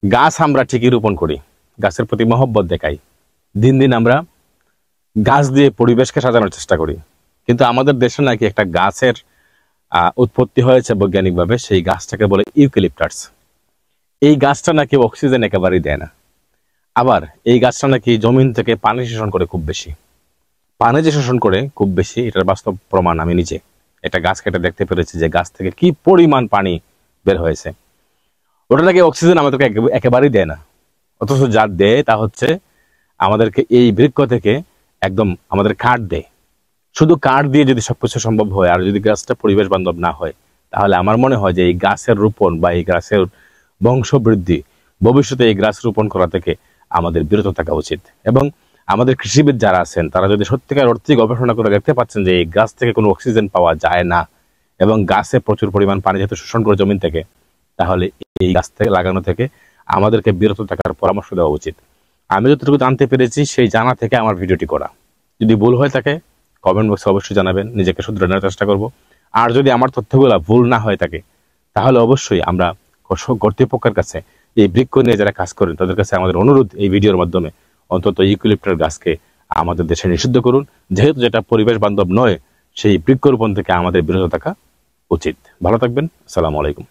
গাছ আমরা ঠিকই রোপণ করি, গাছের প্রতি মহব্বত দেখাই, দিন দিন আমরা গাছ দিয়ে পরিবেশকে সাজানোর চেষ্টা করি। কিন্তু আমাদের দেশে নাকি একটা গাছের উৎপত্তি হয়েছে বৈজ্ঞানিকভাবে, সেই গাছটাকে বলে ইউক্যালিপটাস। এই গাছটা নাকি অক্সিজেন একেবারেই দেয় না। আবার এই গাছটা নাকি জমিন থেকে পানি শোষণ করে খুব বেশি। পানি যে শোষণ করে খুব বেশি, এটার বাস্তব প্রমাণ আমি নিজে একটা গাছ কেটে দেখতে পেরেছি যে গাছ থেকে কি পরিমাণ পানি বের হয়েছে। ওটা নাকি অক্সিজেন আমাদেরকে একেবারেই দেয় না, অথচ যা দেয় তা হচ্ছে আমাদেরকে এই বৃক্ষ থেকে একদম আমাদের কাঠ দেয়। শুধু কাঠ দিয়ে যদি সবকিছু সম্ভব হয়, আর যদি গাছটা পরিবেশ বান্ধব না হয়, তাহলে আমার মনে হয় যে এই গাছের রোপণ বা এই গাছের বংশবৃদ্ধি, ভবিষ্যতে এই গাছ রোপণ করা থেকে আমাদের বিরত থাকা উচিত। এবং আমাদের কৃষিবিদ যারা আছেন তারা যদি সত্যিকার অর্থে গবেষণা করে দেখতে পাচ্ছেন যে এই গাছ থেকে কোনো অক্সিজেন পাওয়া যায় না এবং গাছে প্রচুর পরিমাণ পানি যেহেতু শোষণ করে জমিন থেকে, তাহলে এই গাছ থেকে লাগানো থেকে আমাদেরকে বিরত থাকার পরামর্শ দেওয়া উচিত। আমি যতটুকু জানতে পেরেছি সেই জানা থেকে আমার ভিডিওটি করা। যদি ভুল হয়ে থাকে কমেন্ট বক্সে অবশ্যই জানাবেন, নিজেকে শুধরানোর চেষ্টা করব। আর যদি আমার তথ্যগুলো ভুল না হয়ে থাকে তাহলে অবশ্যই আমরা কর্তৃপক্ষের কাছে, এই বৃক্ষ নিয়ে যারা কাজ করেন তাদের কাছে আমাদের অনুরোধ, এই ভিডিওর মাধ্যমে অন্তত ইউক্যালিপটাস গাছকে আমাদের দেশে নিষিদ্ধ করুন। যেহেতু যেটা পরিবেশ বান্ধব নয়, সেই বৃক্ষরোপণ থেকে আমাদের বিরত থাকা উচিত। ভালো থাকবেন। আসসালামু আলাইকুম।